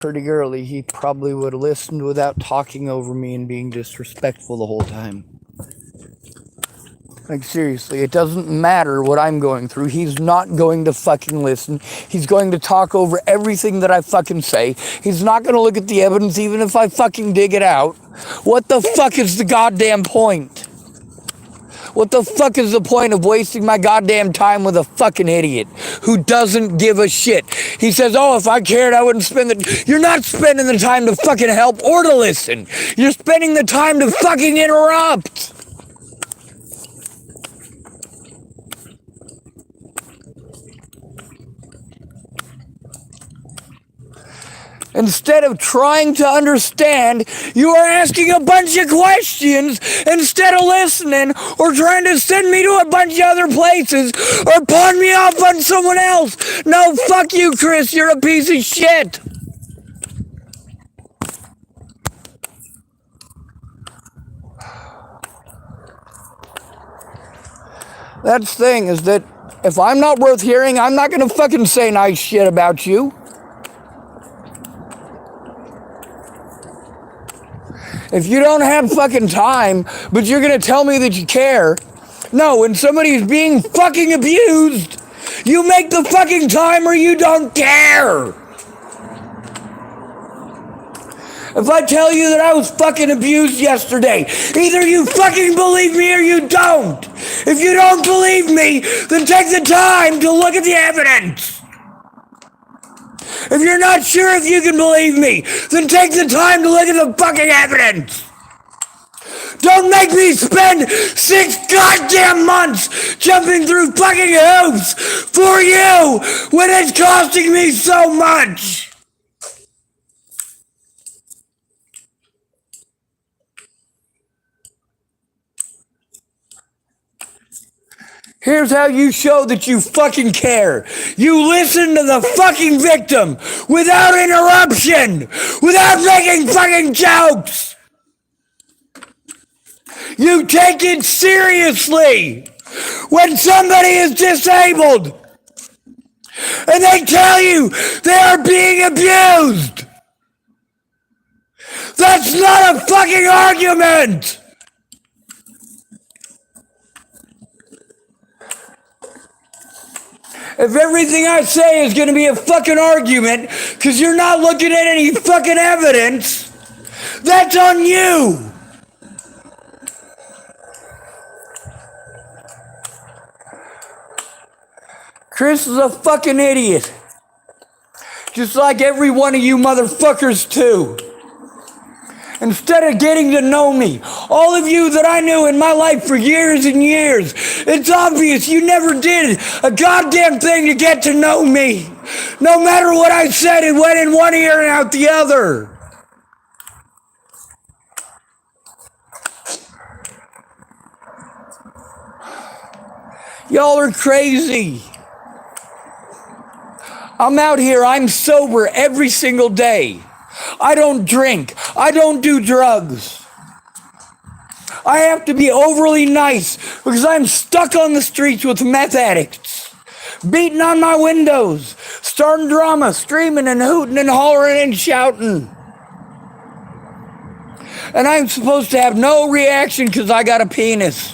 pretty early, he probably would have listened without talking over me and being disrespectful the whole time. Like, seriously, it doesn't matter what I'm going through. He's not going to fucking listen. He's going to talk over everything that I fucking say. He's not going to look at the evidence even if I fucking dig it out. What the fuck is the goddamn point? What the fuck is the point of wasting my goddamn time with a fucking idiot who doesn't give a shit? He says, oh, if I cared, I wouldn't spend the... You're not spending the time to fucking help or to listen. You're spending the time to fucking interrupt. Instead of trying to understand, you are asking a bunch of questions instead of listening or trying to send me to a bunch of other places or pawn me off on someone else. No, fuck you, Chris. You're a piece of shit. That's the thing, is that if I'm not worth hearing, I'm not going to fucking say nice shit about you. If you don't have fucking time, but you're gonna tell me that you care. No, when somebody's being fucking abused, you make the fucking time or you don't care. If I tell you that I was fucking abused yesterday, either you fucking believe me or you don't. If you don't believe me, then take the time to look at the evidence. If you're not sure if you can believe me, then take the time to look at the fucking evidence. Don't make me spend 6 goddamn months jumping through fucking hoops for you when it's costing me so much. Here's how you show that you fucking care. You listen to the fucking victim without interruption, without making fucking jokes. You take it seriously when somebody is disabled and they tell you they are being abused. That's not a fucking argument. If everything I say is going to be a fucking argument because you're not looking at any fucking evidence, that's on you. Chris is a fucking idiot. Just like every one of you motherfuckers too. Instead of getting to know me, all of you that I knew in my life for years and years, it's obvious you never did a goddamn thing to get to know me. No matter what I said, it went in one ear and out the other. Y'all are crazy. I'm out here, I'm sober every single day. I don't drink. I don't do drugs. I have to be overly nice because I'm stuck on the streets with meth addicts, beating on my windows, starting drama, screaming and hooting and hollering and shouting. And I'm supposed to have no reaction because I got a penis.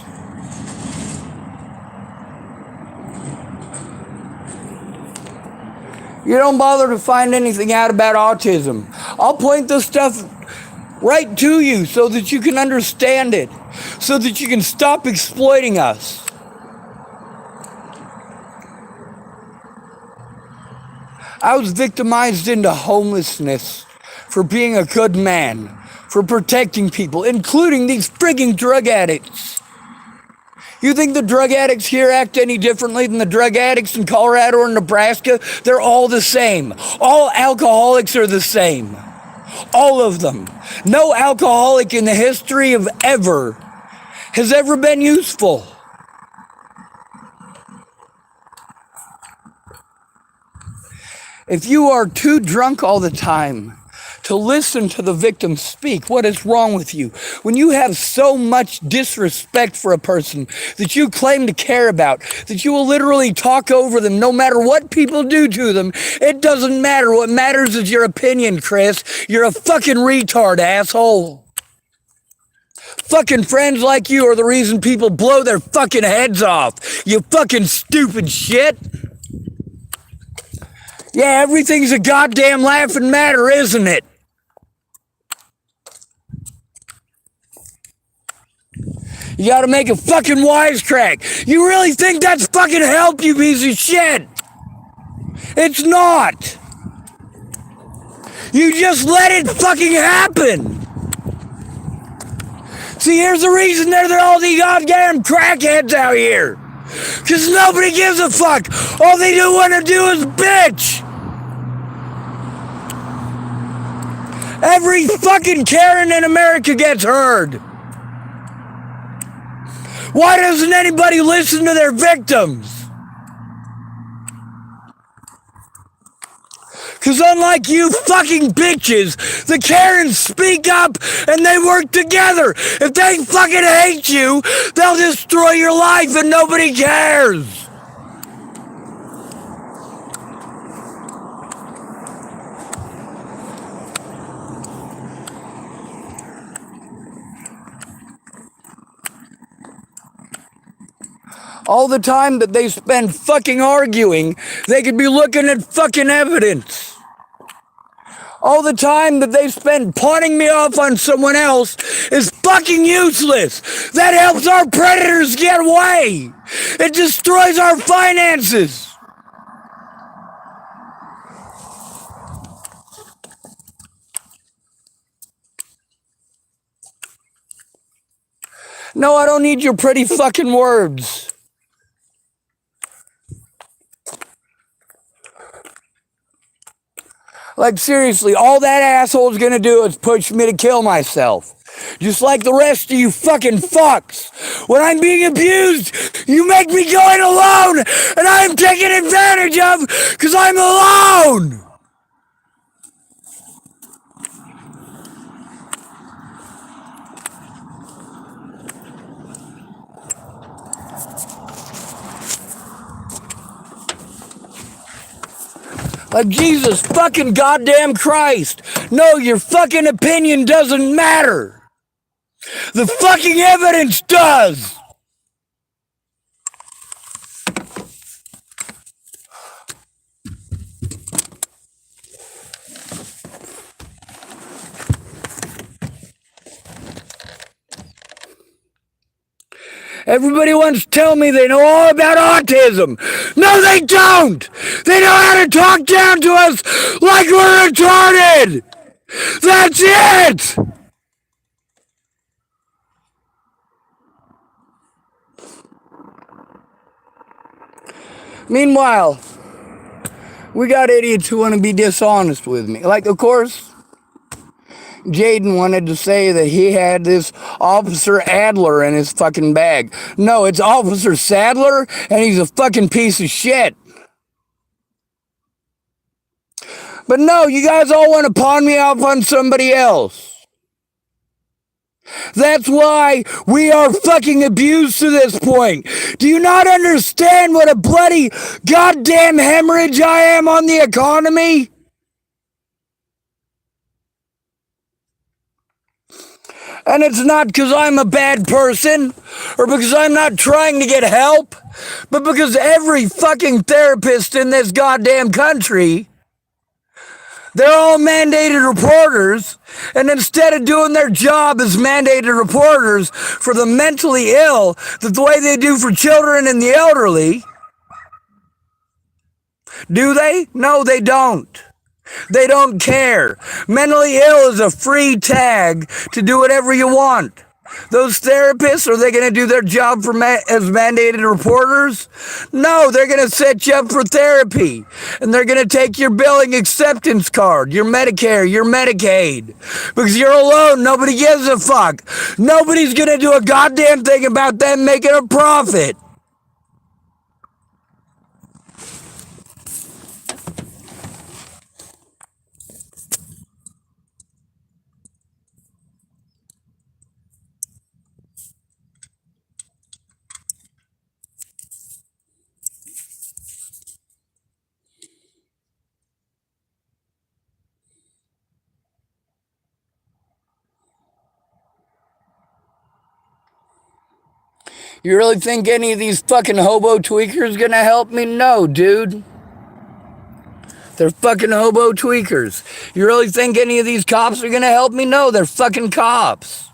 You don't bother to find anything out about autism. I'll point this stuff right to you so that you can understand it, so that you can stop exploiting us. I was victimized into homelessness for being a good man, for protecting people, including these frigging drug addicts. You think the drug addicts here act any differently than the drug addicts in Colorado or Nebraska? They're all the same. All alcoholics are the same. All of them. No alcoholic in the history of ever has ever been useful. If you are too drunk all the time to listen to the victim speak. What is wrong with you? When you have so much disrespect for a person that you claim to care about, that you will literally talk over them no matter what people do to them, it doesn't matter. What matters is your opinion, Chris. You're a fucking retard, asshole. Fucking friends like you are the reason people blow their fucking heads off. You fucking stupid shit. Yeah, everything's a goddamn laughing matter, isn't it? You gotta make a fucking wisecrack. You really think that's fucking help, you piece of shit? It's not. You just let it fucking happen. See, here's the reason they're all the goddamn crackheads out here. Because nobody gives a fuck. All they do want to do is bitch. Every fucking Karen in America gets heard. Why doesn't anybody listen to their victims? Because unlike you fucking bitches, the Karens speak up and they work together. If they fucking hate you, they'll destroy your life and nobody cares. All the time that they spend fucking arguing, they could be looking at fucking evidence. All the time that they spend pawning me off on someone else is fucking useless. That helps our predators get away. It destroys our finances. No, I don't need your pretty fucking words. Like, seriously, all that asshole's gonna do is push me to kill myself. Just like the rest of you fucking fucks. When I'm being abused, you make me go in alone, and I'm taken advantage of because I'm alone. Like, Jesus fucking goddamn Christ. No, your fucking opinion doesn't matter. The fucking evidence does. Everybody wants to tell me they know all about autism. No, they don't. They know how to talk down to us like we're retarded. That's it. Meanwhile, we got idiots who want to be dishonest with me. Like, of course, Jaden wanted to say that he had this Officer Adler in his fucking bag. No, it's Officer Sadler, and he's a fucking piece of shit. But no, you guys all want to pawn me off on somebody else. That's why we are fucking abused to this point. Do you not understand what a bloody goddamn hemorrhage I am on the economy? And it's not because I'm a bad person or because I'm not trying to get help, but because every fucking therapist in this goddamn country, they're all mandated reporters, and instead of doing their job as mandated reporters for the mentally ill, the way they do for children and the elderly, do they? No, they don't. They don't care. Mentally ill is a free tag to do whatever you want. Those therapists, are they going to do their job for as mandated reporters? No, they're going to set you up for therapy. And they're going to take your billing acceptance card, your Medicare, your Medicaid. Because you're alone, nobody gives a fuck. Nobody's going to do a goddamn thing about them making a profit. You really think any of these fucking hobo tweakers gonna help me? No, dude. They're fucking hobo tweakers. You really think any of these cops are gonna help me? No, they're fucking cops.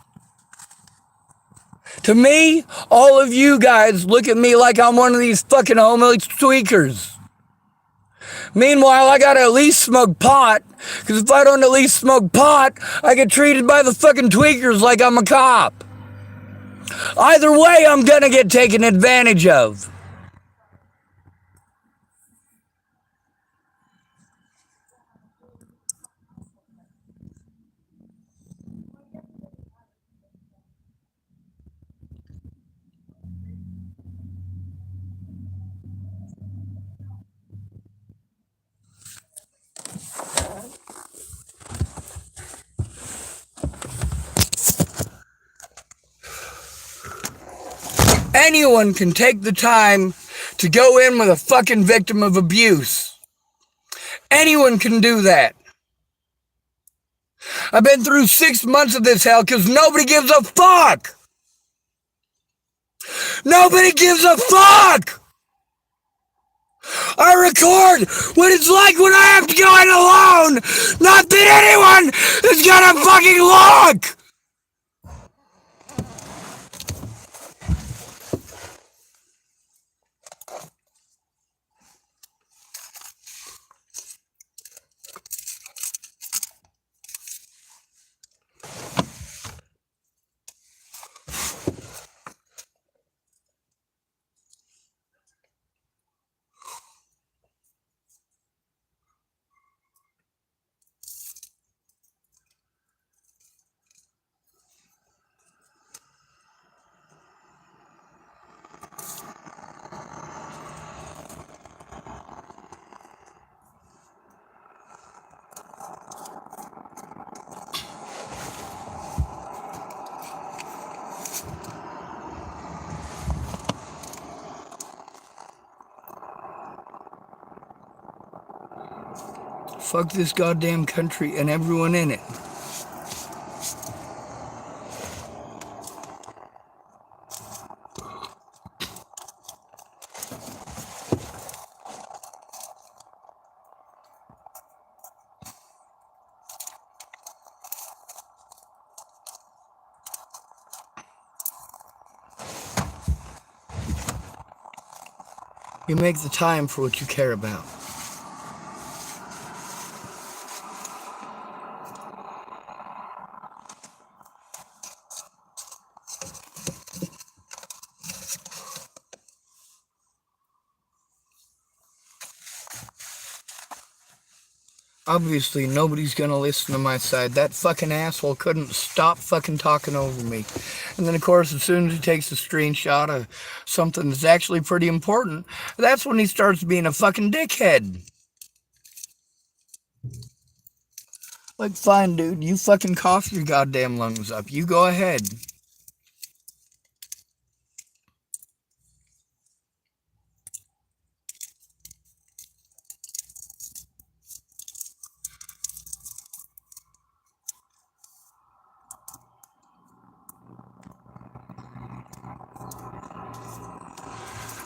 To me, all of you guys look at me like I'm one of these fucking homo tweakers. Meanwhile, I gotta at least smoke pot, because if I don't at least smoke pot, I get treated by the fucking tweakers like I'm a cop. Either way, I'm gonna get taken advantage of. Anyone can take the time to go in with a fucking victim of abuse. Anyone can do that. I've been through 6 months of this hell because nobody gives a fuck. Nobody gives a fuck. I record what it's like when I have to go in alone. Not that anyone is gonna fucking look. Fuck this goddamn country and everyone in it. You make the time for what you care about. Obviously, nobody's gonna listen to my side. That fucking asshole couldn't stop fucking talking over me. And then, of course, as soon as he takes a screenshot of something that's actually pretty important, that's when he starts being a fucking dickhead. Like, fine, dude, you fucking cough your goddamn lungs up. You go ahead.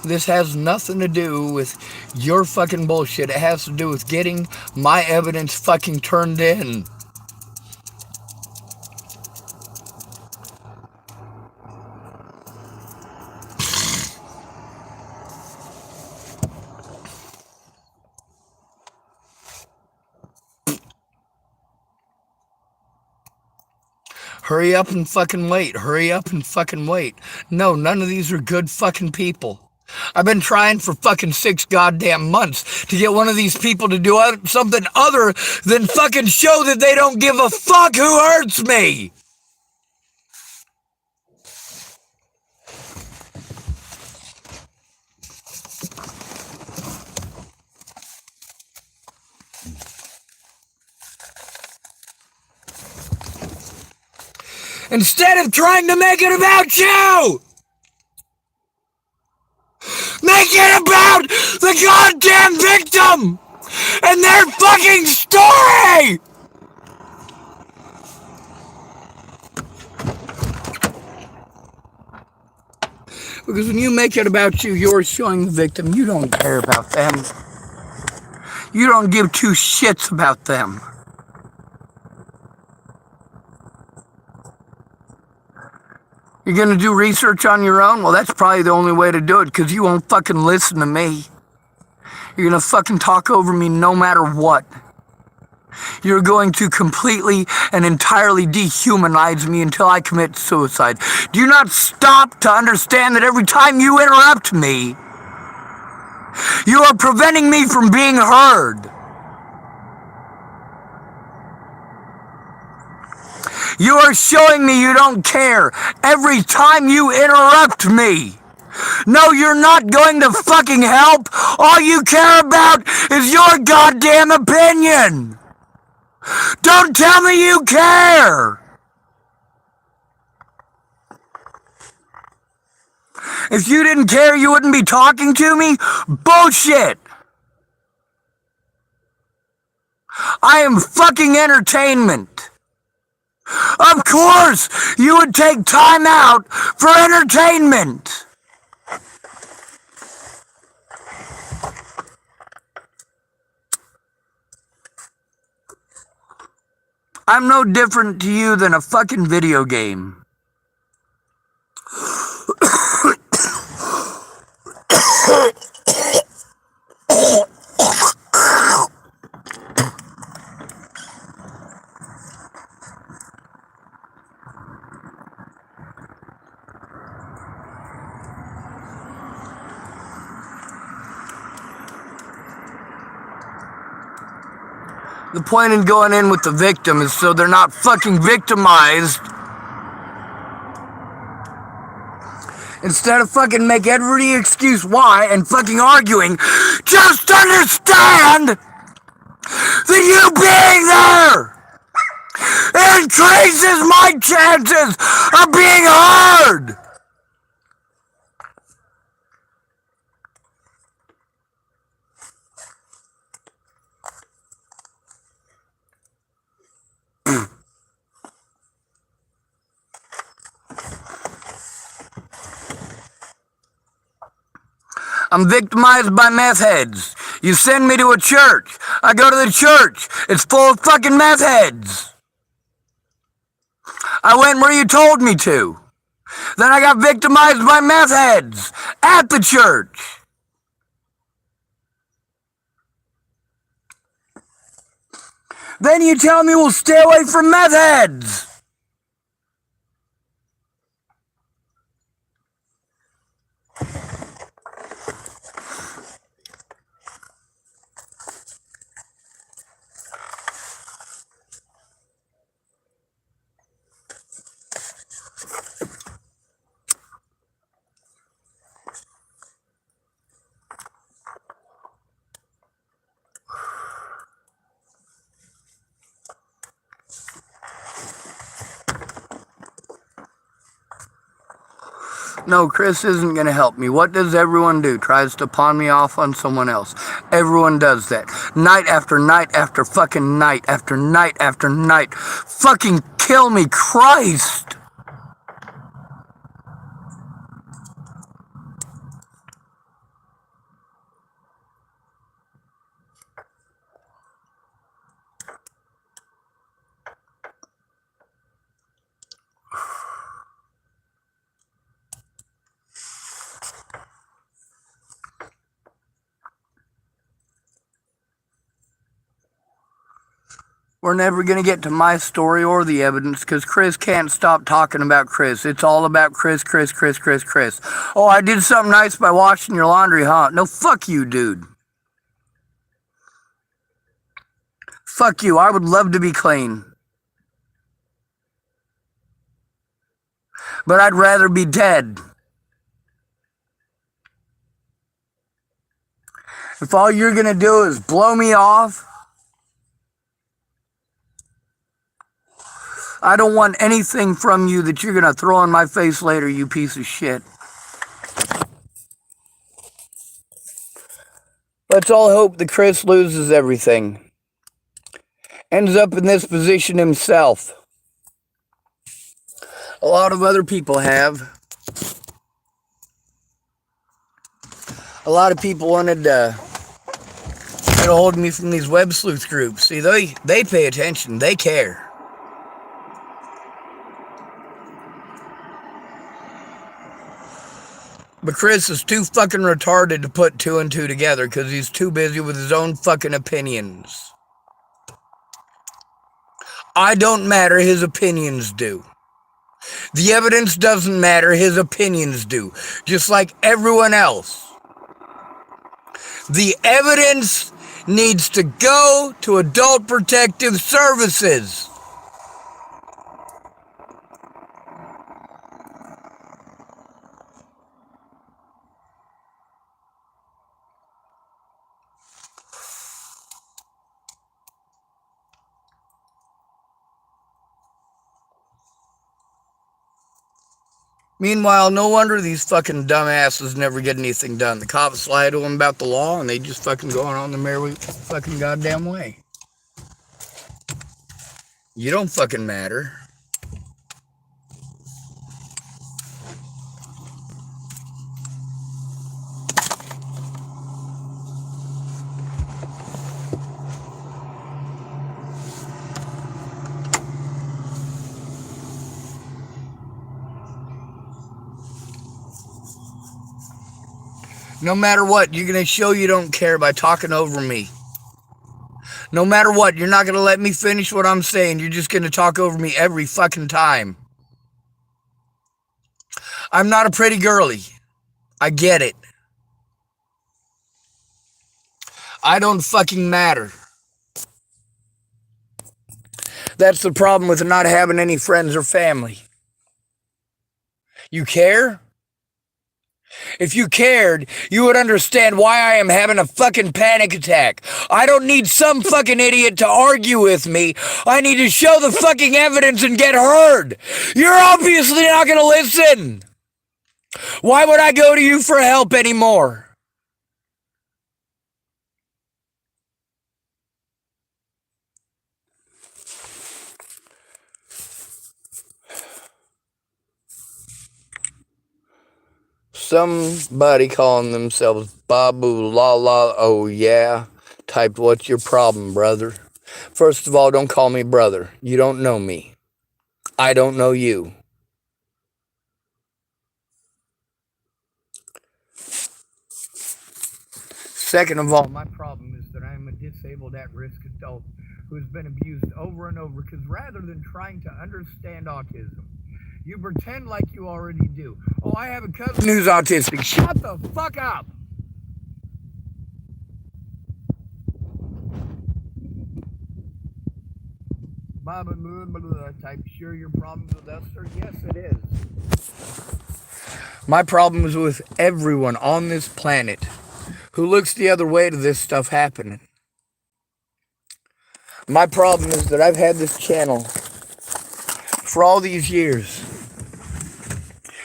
This has nothing to do with your fucking bullshit. It has to do with getting my evidence fucking turned in. Hurry up and fucking wait. Hurry up and fucking wait. No, none of these are good fucking people. I've been trying for fucking 6 goddamn months to get one of these people to do something other than fucking show that they don't give a fuck who hurts me. Instead of trying to make it about you, make it about the goddamn victim and their fucking story! Because when you make it about you, you're showing the victim you don't care about them. You don't give two shits about them. You're going to do research on your own? Well, that's probably the only way to do it, because you won't fucking listen to me. You're going to fucking talk over me no matter what. You're going to completely and entirely dehumanize me until I commit suicide. Do you not stop to understand that every time you interrupt me, you are preventing me from being heard? You are showing me you don't care every time you interrupt me. No, you're not going to fucking help. All you care about is your goddamn opinion. Don't tell me you care. If you didn't care, you wouldn't be talking to me? Bullshit. I am fucking entertainment. Of course, you would take time out for entertainment. I'm no different to you than a fucking video game. The point in going in with the victim is so they're not fucking victimized. Instead of fucking make every excuse why and fucking arguing, just understand that you being there increases my chances of being heard. I'm victimized by meth heads. You send me to a church. I go to the church. It's full of fucking meth heads. I went where you told me to. Then I got victimized by meth heads at the church. Then you tell me we'll stay away from meth heads. No, Chris isn't going to help me. What does everyone do? Tries to pawn me off on someone else. Everyone does that. Night after night after fucking night after night after night. Fucking kill me, Christ! We're never going to get to my story or the evidence because Chris can't stop talking about Chris. It's all about Chris, Chris, Chris, Chris, Chris. Oh, I did something nice by washing your laundry, huh? No, fuck you, dude. Fuck you. I would love to be clean. But I'd rather be dead. If all you're going to do is blow me off, I don't want anything from you that you're going to throw in my face later, you piece of shit. Let's all hope that Chris loses everything. Ends up in this position himself. A lot of other people have. A lot of people wanted to try to hold me from these web sleuth groups. See, they pay attention. They care. But Chris is too fucking retarded to put two and two together because he's too busy with his own fucking opinions. I don't matter, his opinions do. The evidence doesn't matter, his opinions do. Just like everyone else. The evidence needs to go to Adult Protective Services. Meanwhile, no wonder these fucking dumbasses never get anything done. The cops lie to them about the law, and they just fucking go on their merry fucking goddamn way. You don't fucking matter. No matter what, you're going to show you don't care by talking over me. No matter what, you're not going to let me finish what I'm saying. You're just going to talk over me every fucking time. I'm not a pretty girly. I get it. I don't fucking matter. That's the problem with not having any friends or family. You care? If you cared, you would understand why I am having a fucking panic attack. I don't need some fucking idiot to argue with me. I need to show the fucking evidence and get heard. You're obviously not going to listen. Why would I go to you for help anymore? Somebody calling themselves Babu Lala, oh yeah, typed, what's your problem, brother? First of all, don't call me brother. You don't know me. I don't know you. Second of all, my problem is that I am a disabled at-risk adult who's been abused over and over because rather than trying to understand autism, you pretend like you already do. Oh, I have a cousin who's autistic. Shut the fuck up! Blah, blah, blah, blah, type, sure your problem's with us, sir? Yes, it is. My problem is with everyone on this planet who looks the other way to this stuff happening. My problem is that I've had this channel for all these years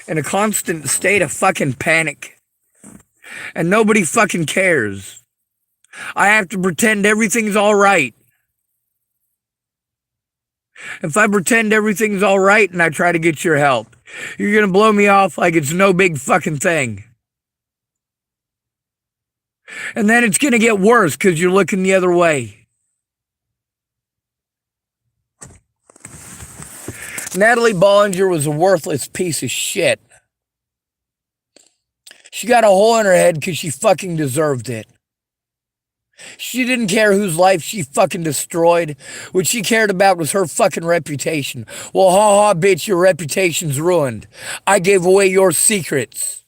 in a constant state of fucking panic. And nobody fucking cares. I have to pretend everything's alright. If I pretend everything's alright and I try to get your help, you're gonna blow me off like it's no big fucking thing. And then it's gonna get worse because you're looking the other way. Natalie Bollinger was a worthless piece of shit. She got a hole in her head because she fucking deserved it. She didn't care whose life she fucking destroyed. What she cared about was her fucking reputation. Well, ha ha, bitch, your reputation's ruined. I gave away your secrets.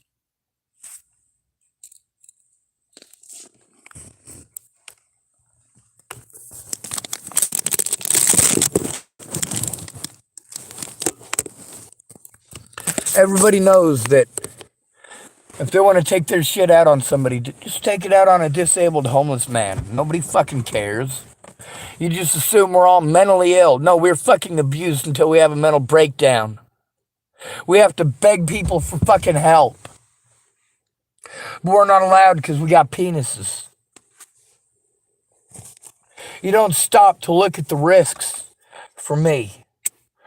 Everybody knows that if they want to take their shit out on somebody, just take it out on a disabled homeless man. Nobody fucking cares. You just assume we're all mentally ill. No, we're fucking abused until we have a mental breakdown. We have to beg people for fucking help. But we're not allowed because we got penises. You don't stop to look at the risks for me.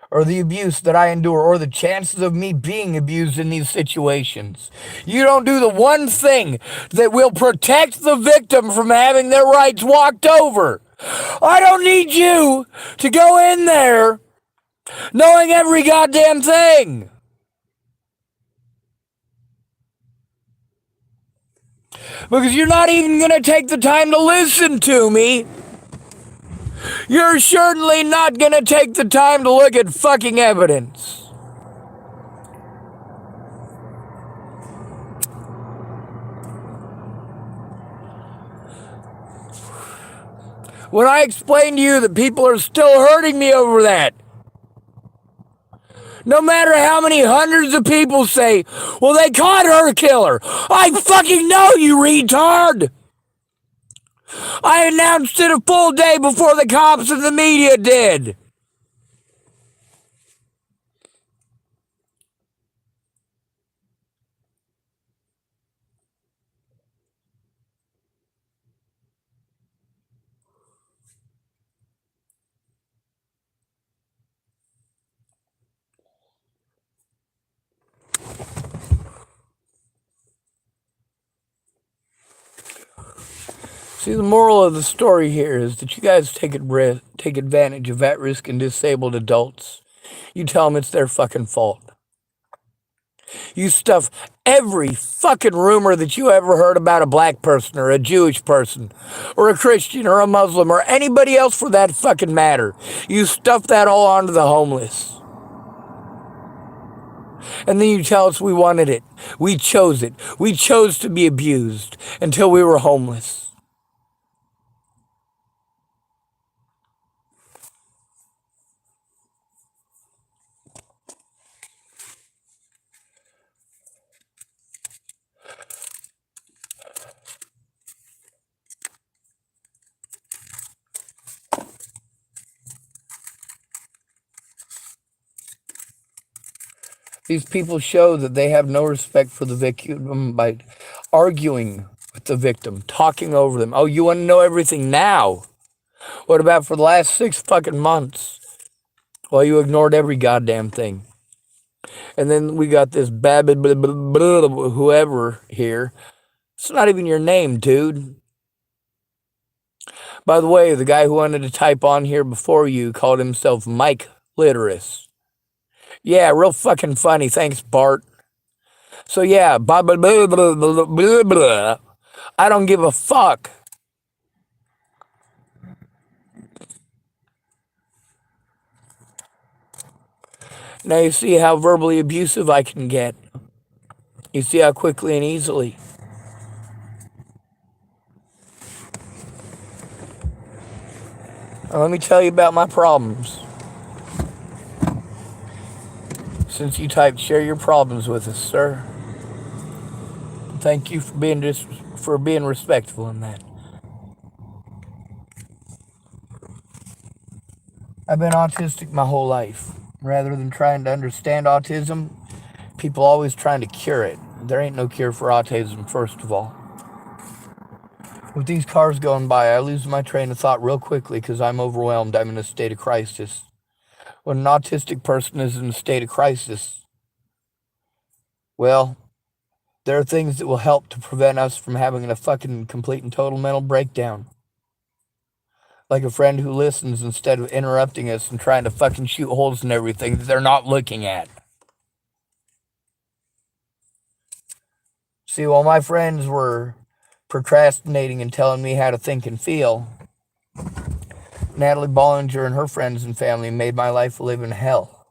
or the abuse that I endure, or the chances of me being abused in these situations. You don't do the one thing that will protect the victim from having their rights walked over. I don't need you to go in there knowing every goddamn thing. Because you're not even going to take the time to listen to me. You're certainly not going to take the time to look at fucking evidence. When I explain to you that people are still hurting me over that, no matter how many hundreds of people say, well, they caught her killer. I fucking know, you retard. I announced it a full day before the cops and the media did. See, the moral of the story here is that you guys take advantage of at-risk and disabled adults. You tell them it's their fucking fault. You stuff every fucking rumor that you ever heard about a black person or a Jewish person or a Christian or a Muslim or anybody else for that fucking matter. You stuff that all onto the homeless. And then you tell us we wanted it. We chose it. We chose to be abused until we were homeless. These people show that they have no respect for the victim by arguing with the victim, talking over them. Oh, you want to know everything now? What about for the last 6 fucking months? Well, you ignored every goddamn thing. And then we got this whoever here. It's not even your name, dude. By the way, the guy who wanted to type on here before you called himself Mike Litterus. Yeah, real fucking funny. Thanks, Bart. So yeah, blah, blah, blah, blah, blah, blah, blah. I don't give a fuck. Now you see how verbally abusive I can get. You see how quickly and easily. Now let me tell you about my problems. Since you typed share your problems with us, sir. Thank you for being respectful in that. I've been autistic my whole life. Rather than trying to understand autism, people always trying to cure it. There ain't no cure for autism, first of all. With these cars going by, I lose my train of thought real quickly because I'm overwhelmed. I'm in a state of crisis. When an autistic person is in a state of crisis, well, there are things that will help to prevent us from having a fucking complete and total mental breakdown. Like a friend who listens instead of interrupting us and trying to fucking shoot holes in everything that they're not looking at. See, while my friends were procrastinating and telling me how to think and feel, Natalie Bollinger and her friends and family made my life a living hell.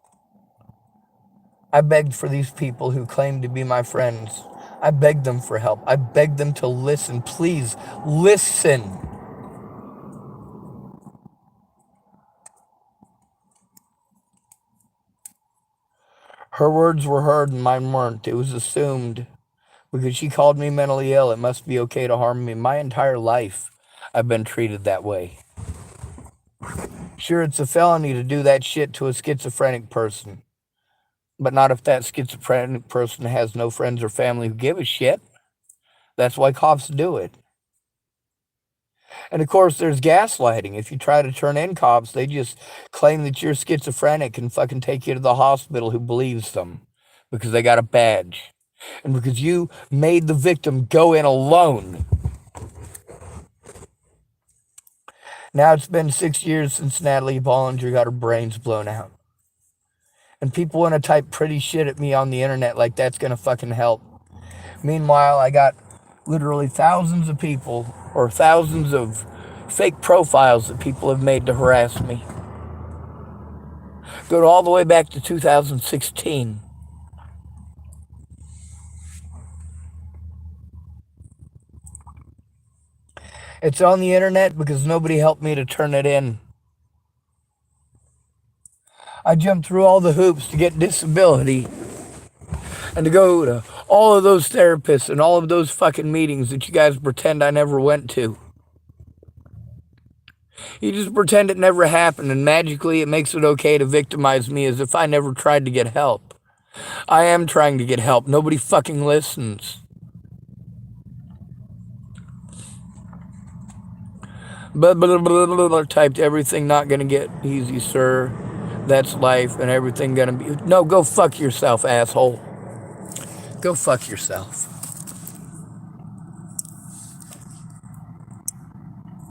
I begged for these people who claimed to be my friends. I begged them for help. I begged them to listen. Please, listen. Her words were heard and mine weren't. It was assumed. Because she called me mentally ill, it must be okay to harm me. My entire life, I've been treated that way. Sure, it's a felony to do that shit to a schizophrenic person. But not if that schizophrenic person has no friends or family who give a shit. That's why cops do it. And of course, there's gaslighting. If you try to turn in cops, they just claim that you're schizophrenic and fucking take you to the hospital who believes them because they got a badge. And because you made the victim go in alone. Now it's been 6 years since Natalie Bollinger got her brains blown out. And people want to type pretty shit at me on the internet like that's going to fucking help. Meanwhile, I got literally thousands of people or thousands of fake profiles that people have made to harass me. Go all the way back to 2016. It's on the internet because nobody helped me to turn it in. I jumped through all the hoops to get disability and to go to all of those therapists and all of those fucking meetings that you guys pretend I never went to. You just pretend it never happened, and magically it makes it okay to victimize me as if I never tried to get help. I am trying to get help. Nobody fucking listens. Typed everything not gonna get easy, sir. That's life and everything gonna be... No, go fuck yourself, asshole. Go fuck yourself.